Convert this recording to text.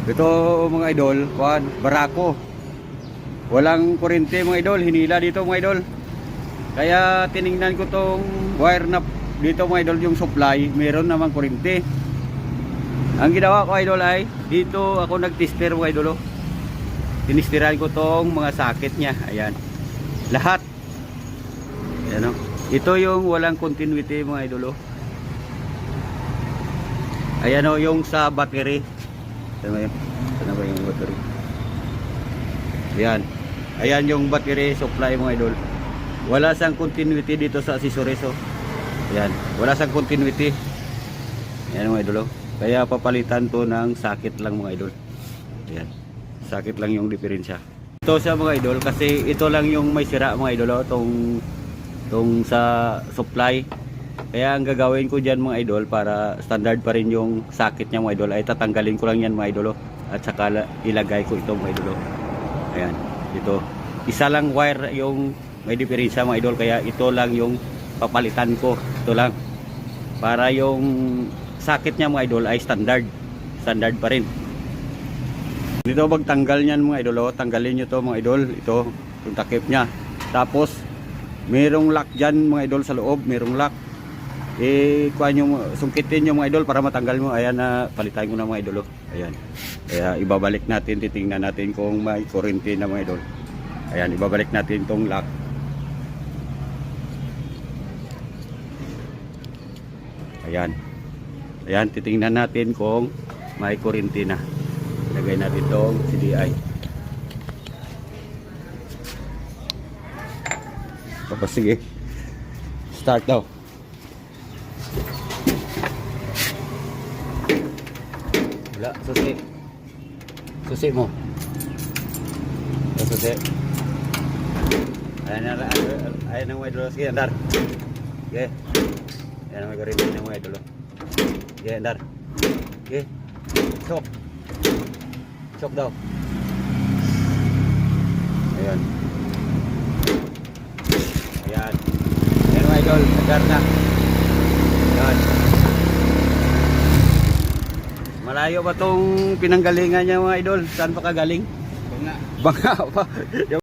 Ito mga idol, kuan, barako. Walang kuryente mga idol, hinila dito mga idol. Kaya tiningnan ko tong wire na dito mga idol, yung supply, meron naman kuryente. Ang ginawa ko idol ay dito ako nagtester mga idol. Tinistiran ko tong mga socket niya. Ayan. Lahat. Ayan o. Ito yung walang continuity mga idol. Ayan o, yung sa battery. Ano ba yun? Ano ba yung battery? Ayan. Ayan yung battery supply mga idol. Wala sang continuity dito sa accessories oh. Ayan. Wala sang continuity. Ayan mga idol oh. Kaya papalitan to ng socket lang mga idol. Ayan. Socket lang yung diferensya. Ito siya mga idol kasi ito lang yung may sira mga idol oh. Tong sa supply. Kaya ang gagawin ko dyan mga idol para standard pa rin yung socket nya mga idol ay tatanggalin ko lang yan mga idol at saka ilagay ko ito mga idol. Ayan, ito. Isa lang wire yung may diferensya mga idol kaya ito lang yung papalitan ko. Ito lang. Para yung socket nya mga idol ay standard. Standard pa rin. Dito magtanggal niyan mga idol. Tanggalin nyo to mga idol. Ito, yung takip nya. Tapos merong lock dyan mga idol sa loob. Merong lock. Kuha nyo, sungkitin nyo mga idol para matanggal mo. Ayan na, palitan ko na mga idol. Ayan. Kaya ibabalik natin, titingnan natin kung may kuryente na mga idol. Ayan, ibabalik natin tong lock. Ayan. Ayan, titingnan natin kung may kuryente na. Lagay natin tong CDI. Tapos sige. Start daw. Wala, susi. Susi mo. Susi. Ayan ang mga idol. Sige, andar. Okay. Ayan ang mga kuryente ng mga idol. Okay, andar. Okay. Sok. Sok daw. Ayan. Ayan. Ayan mga idol. Andar na. Ayan. Malayo ba tong pinanggalingan niya mga idol? Saan pa kagaling? Banga. Banga pa.